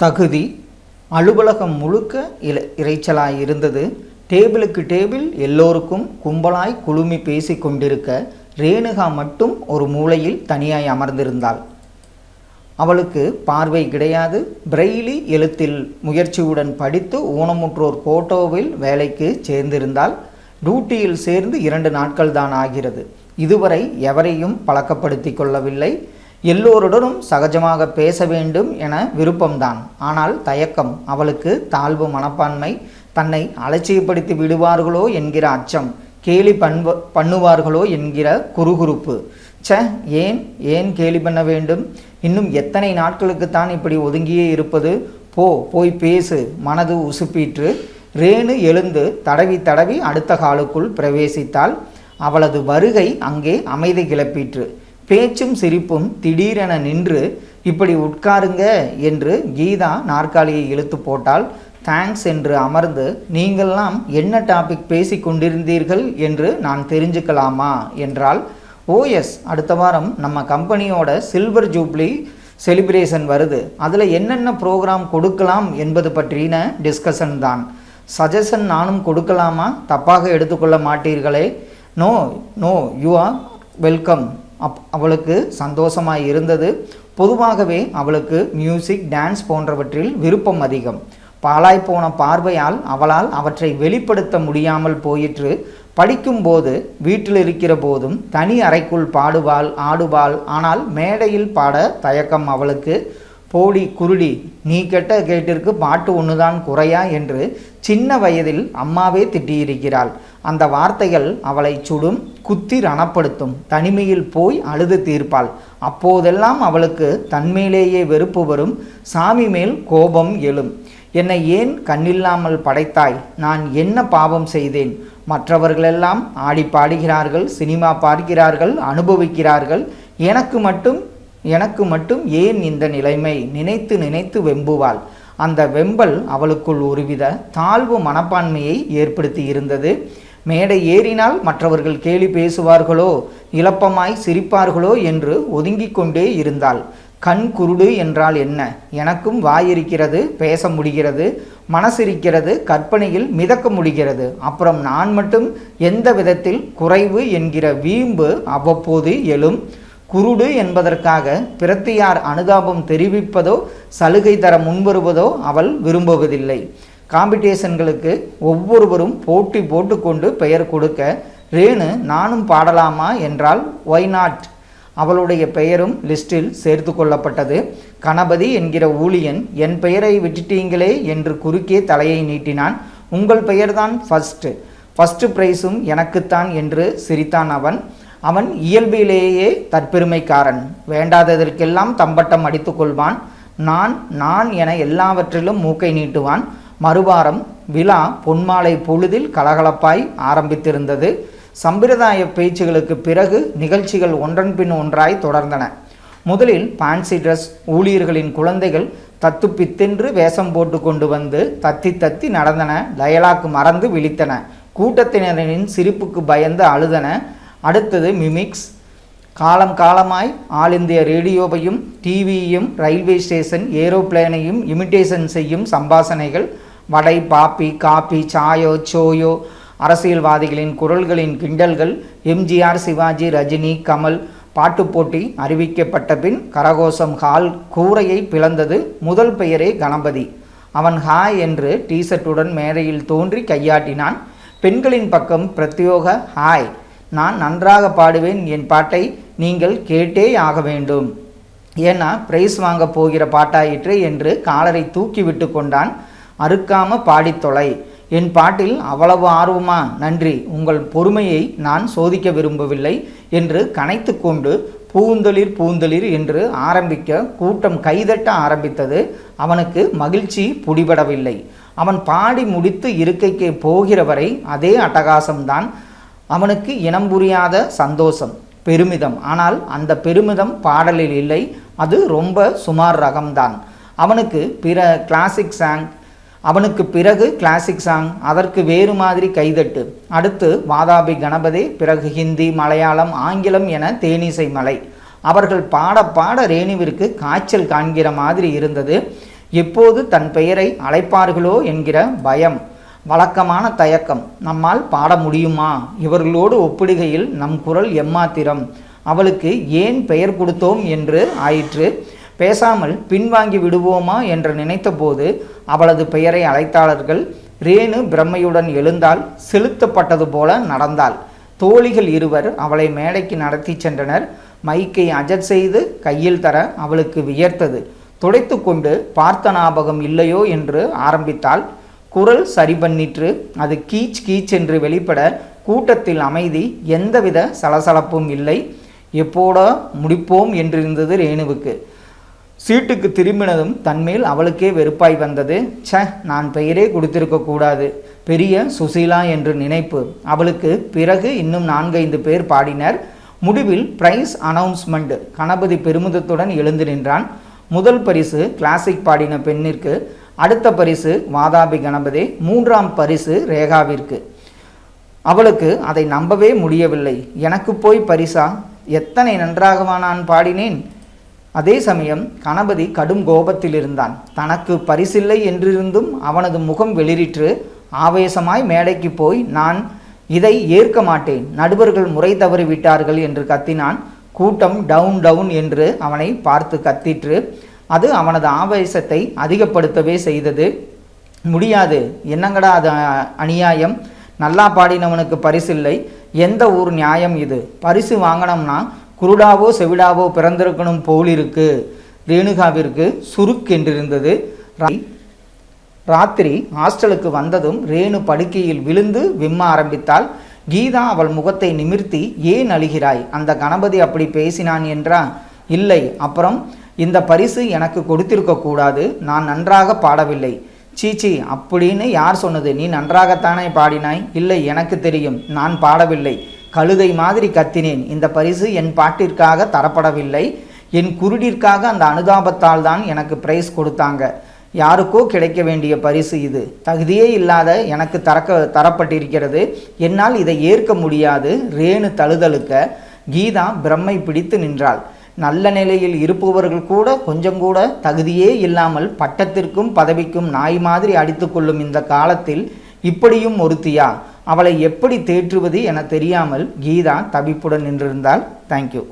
தகுதி அலுவலகம் முழுக்க இறைச்சலாய் இருந்தது. டேபிளுக்கு டேபிள் எல்லோருக்கும் கும்பலாய் குழுமி பேசி கொண்டிருக்க ரேணுகா மட்டும் ஒரு மூலையில் தனியாய் அமர்ந்திருந்தாள். அவளுக்கு பார்வை கிடையாது. பிரெய்லி எழுத்தில் முயற்சியுடன் படித்து ஊனமுற்றோர் கோட்டோவில் வேலைக்கு சேர்ந்திருந்தால் டியூட்டியில் சேர்ந்து 2 நாட்கள் தான் ஆகிறது. இதுவரை எவரையும் பழக்கப்படுத்தி கொள்ளவில்லை. எல்லோருடனும் சகஜமாக பேச வேண்டும் என விருப்பம்தான். ஆனால் தயக்கம். அவளுக்கு தாழ்வு மனப்பான்மை. தன்னை அலட்சியப்படுத்தி விடுவார்களோ என்கிற அச்சம். கேலி பண்ணுவார்களோ என்கிற குறுகுறுப்பு. ஏன் கேலி பண்ண வேண்டும்? இன்னும் எத்தனை நாட்களுக்குத்தான் இப்படி ஒதுங்கியே இருப்பது? போய் பேசு. மனது உசுப்பீற்று. ரேணு எழுந்து தடவி அடுத்த காலுக்குள் பிரவேசித்தாள். அவளது வருகை அங்கே அமைதி கிளப்பிற்று. பேச்சும் சிரிப்பும் திடீரென நின்று, இப்படி உட்காருங்க என்று கீதா நாற்காலியை இழுத்து போட்டாள். தேங்க்ஸ் என்று அமர்ந்து, நீங்கள்லாம் என்ன டாபிக் பேசி கொண்டிருந்தீர்கள் என்று நான் தெரிஞ்சுக்கலாமா என்றாள். ஓஎஸ், அடுத்த வாரம் நம்ம கம்பெனியோட சில்வர் ஜூப்ளி செலிப்ரேஷன் வருது. அதில் என்னென்ன ப்ரோக்ராம் கொடுக்கலாம் என்பது பற்றின டிஸ்கஷன் தான். சஜஷன் நானும் கொடுக்கலாமா? தப்பாக எடுத்துக்கொள்ள மாட்டீர்களே? No you are welcome. அவளுக்கு சந்தோஷமாய் இருந்தது. பொதுவாகவே அவளுக்கு மியூசிக், டான்ஸ் போன்றவற்றில் விருப்பம் அதிகம். பாழாய்ப்போன பார்வையால் அவளால் அவற்றை வெளிப்படுத்த முடியாமல் போயிற்று. படிக்கும்போது, வீட்டில் இருக்கிற போதும் தனி அறைக்குள் பாடுவாள், ஆடுவாள். ஆனால் மேடையில் பாட தயக்கம் அவளுக்கு. போடி குருடி, நீ கெட்ட கேட்டிற்கு பாட்டு ஒன்றுதான் குறையா என்று சின்ன வயதில் அம்மாவே திட்டியிருக்கிறாள். அந்த வார்த்தைகள் அவளை சுடும், குத்தி ரணப்படுத்தும். தனிமையில் போய் அழுது தீர்ப்பாள். அப்போதெல்லாம் அவளுக்கு தன்மேலேயே வெறுப்பு வரும். சாமி மேல் கோபம் எழும். என்னை ஏன் கண்ணில்லாமல் படைத்தாய்? நான் என்ன பாவம் செய்தேன்? மற்றவர்களெல்லாம் ஆடி பாடுகிறார்கள், சினிமா பார்க்கிறார்கள், அனுபவிக்கிறார்கள். எனக்கு மட்டும் ஏன் இந்த நிலைமை? நினைத்து வெம்புவாள். அந்த வெம்பல் அவளுக்குள் ஒருவித தாழ்வு மனப்பான்மையை ஏற்படுத்தி இருந்தது. மேடை ஏறினால் மற்றவர்கள் கேலி பேசுவார்களோ, இளப்பமாய் சிரிப்பார்களோ என்று ஒதுங்கிக் கொண்டே இருந்தாள். கண் குருடு என்றால் என்ன? எனக்கும் வாயிருக்கிறது, பேச முடிகிறது, மனசிருக்கிறது, கற்பனையில் மிதக்க முடிகிறது. அப்புறம் நான் மட்டும் எந்த விதத்தில் குறைவு என்கிற வீம்பு அவ்வப்போது எழும். குருடு என்பதற்காக பிரத்தியார் அனுதாபம் தெரிவிப்பதோ சலுகை தர முன்வருவதோ அவள் விரும்புவதில்லை. காம்படிஷன்களுக்கு ஒவ்வொருவரும் போட்டி போட்டுக்கொண்டு பெயர் கொடுக்க ரேணு நானும் பாடலாமா என்றால் ஒய் நாட். அவளுடைய பெயரும் லிஸ்டில் சேர்த்து கொள்ளப்பட்டது. கணபதி என்கிற ஊழியன், என் பெயரை விட்டுட்டீங்களே என்று குறுக்கே தலையை நீட்டினான். உங்கள் பெயர்தான் ஃபஸ்ட்டு ப்ரைஸும் எனக்குத்தான் என்று சிரித்தான் அவன் இயல்பிலேயே தற்பெருமைக்காரன். வேண்டாததற்கெல்லாம் தம்பட்டம் அடித்து கொள்வான். நான் என எல்லாவற்றிலும் மூக்கை நீட்டுவான். மறுவாரம் விழா பொன்மாலை பொழுதில் கலகலப்பாய் ஆரம்பித்திருந்தது. சம்பிரதாய பேச்சுகளுக்கு பிறகு நிகழ்ச்சிகள் ஒன்றன் பின் ஒன்றாய் தொடர்ந்தன. முதலில் பான்சி ட்ரெஸ் ஊழியர்களின் குழந்தைகள் தத்துப்பித்தென்று வேஷம் போட்டு கொண்டு வந்து தத்தி நடந்தன. டயலாக் மறந்து விழித்தன. கூட்டத்தினரின் சிரிப்புக்கு பயந்து அழுதன. அடுத்தது மிமிக்ஸ். காலமாய் ஆல் இந்திய ரேடியோவையும் டிவியையும் ரயில்வே ஸ்டேஷன் ஏரோப்ளேனையும் இமிட்டேஷன் செய்யும் சம்பாஷணைகள். வடை, பாப்பி, காப்பி, சாயோ சோயோ, அரசியல்வாதிகளின் குரல்களின் கிண்டல்கள். எம்ஜிஆர், சிவாஜி, ரஜினி, கமல் பாட்டு போட்டி அறிவிக்கப்பட்ட பின் கரகோஷம் ஹால் கூரையை பிளந்தது. முதல் பெயரே கணபதி. அவன் ஹாய் என்று டிஷர்ட்டுடன் மேடையில் தோன்றி கையாட்டினான். பெண்களின் பக்கம் பிரத்யோக ஹாய். நான் நன்றாக பாடுவேன். என் பாட்டை நீங்கள் கேட்டே ஆக வேண்டும். ஏன்னா பிரைஸ் வாங்க போகிற பாட்டாயிற்று என்று காலரை தூக்கி விட்டு கொண்டான். அறுக்காம பாடித்தொலை. என் பாட்டில் அவ்வளவு ஆர்வமா? நன்றி. உங்கள் பொறுமையை நான் சோதிக்க விரும்பவில்லை என்று கனைத்து கொண்டு பூந்தளிர் என்று ஆரம்பிக்க கூட்டம் கைதட்ட ஆரம்பித்தது. அவனுக்கு மகிழ்ச்சி புடிபடவில்லை. அவன் பாடி முடித்து இருக்கைக்கு போகிற வரை அதே அட்டகாசம்தான். அவனுக்கு இனம் புரியாத சந்தோஷம், பெருமிதம். ஆனால் அந்த பெருமிதம் பாடலில் இல்லை. அது ரொம்ப சுமார் ரகம்தான். அவனுக்கு பிறகு கிளாசிக் சாங், அதற்கு வேறு மாதிரி கைதட்டு. அடுத்து வாதாபி கணபதி, பிறகு ஹிந்தி, மலையாளம், ஆங்கிலம் என தேனிசை மலை. அவர்கள் பாட ரேணுவிற்கு காய்ச்சல் காண்கிற மாதிரி இருந்தது. எப்போது தன் பெயரை அழைப்பார்களோ என்கிற பயம், வழக்கமான தயக்கம். நம்மால் பாட முடியுமா? இவர்களோடு ஒப்பிடுகையில் நம் குரல் எம்மாத்திரம்? அவளுக்கு ஏன் பெயர் கொடுத்தோம் என்று ஆயிற்று. பேசாமல் பின்வாங்கி விடுவோமா என்று நினைத்தபோது அவளது பெயரை அழைத்தாளர்கள். ரேணு பிரம்மையுடன் எழுந்தால் செலுத்தப்பட்டது போல நடந்தாள். தோழிகள் இருவர் அவளை மேடைக்கு நடத்தி சென்றனர். மைக்கை அஜட் செய்து கையில் தர அவளுக்கு வியர்த்தது. துடைத்து கொண்டு பார்த்த ஞாபகம் இல்லையோ என்று ஆரம்பித்தாள். குரல் சரி பண்ணிற்று. அது கீச் கீச் என்று வெளிப்பட கூட்டத்தில் அமைதி. எந்தவித சலசலப்பும் இல்லை. எப்போடா முடிப்போம் என்றிருந்தது ரேணுவுக்கு. சீட்டுக்கு திரும்பினதும் தன்மேல் அவளுக்கே வெறுப்பாய் வந்தது. நான் பெயரே கொடுத்திருக்க கூடாது, பெரிய சுசீலா என்று நினைப்பு. அவளுக்கு பிறகு இன்னும் 4-5 பேர் பாடினர். முடிவில் பிரைஸ் அனௌன்ஸ்மெண்ட். கணபதி பெருமிதத்துடன் எழுந்து நின்றான். முதல் பரிசு கிளாசிக் பாடின பெண்ணிற்கு, அடுத்த பரிசு வாதாபி கணபதி, 3ஆம் பரிசு ரேகாவிற்கு. அவளுக்கு அதை நம்பவே முடியவில்லை. எனக்கு போய் பரிசா? எத்தனை நன்றாகவா நான் பாடினேன்? அதே சமயம் கணபதி கடும் கோபத்தில் இருந்தான். தனக்கு பரிசில்லை என்றிருந்தும் அவனது முகம் வெளிரிற்று. ஆவேசமாய் மேடைக்கு போய், நான் இதை ஏற்க மாட்டேன், நடுவர்கள் முறை தவறி விட்டார்கள் என்று கத்தினான். கூட்டம் டவுன் டவுன் என்று அவனை பார்த்து கத்திற்று. அது அவனது ஆவேசத்தை அதிகப்படுத்தவே செய்தது. முடியாது, என்னங்கடா அது அநியாயம்? நல்லா பாடினவனுக்கு பரிசில்லை, எந்த ஊர் நியாயம் இது? பரிசு வாங்கினோம்னா குருடாவோ செவிடாவோ பிறந்திருக்கணும் போலிருக்கு. ரேணுகாவிற்கு சுருக்கென்றிருந்தது. ராத்திரி ஹாஸ்டலுக்கு வந்ததும் ரேணு படுக்கையில் விழுந்து விம்ம ஆரம்பித்தாள். கீதா அவள் முகத்தை நிமிர்த்தி, ஏன் அழுகிறாய்? அந்த கணபதி அப்படி பேசினான் என்றா? இல்லை. அப்புறம்? இந்த பரிசு எனக்கு கொடுத்திருக்க கூடாது, நான் நன்றாக பாடவில்லை. சீச்சி, அப்படின்னு யார் சொன்னது? நீ நன்றாகத்தானே பாடினாய். இல்லை, எனக்கு தெரியும், நான் பாடவில்லை. கழுதை மாதிரி கத்தினேன். இந்த பரிசு என் பாட்டிற்காக தரப்படவில்லை, என் குருடிற்காக அந்த அனுதாபத்தால் தான் எனக்கு பிரைஸ் கொடுத்தாங்க. யாருக்கோ கிடைக்க வேண்டிய பரிசு இது. தகுதியே இல்லாத எனக்கு தரப்பட்டிருக்கிறது. என்னால் இதை ஏற்க முடியாது. ரேணு தழுதழுக்க. கீதா பிரம்மை பிடித்து நின்றாள். நல்ல நிலையில் இருப்பவர்கள் கூட கொஞ்சம் கூட தகுதியே இல்லாமல் பட்டத்திற்கும் பதவிக்கும் நாய் மாதிரி அடித்து கொள்ளும் இந்த காலத்தில் இப்படியும் ஒருத்தியா? அவளை எப்படி தேற்றுவது என தெரியாமல் கீதா தவிப்புடன் நின்றிருந்தாள். தேங்க்யூ.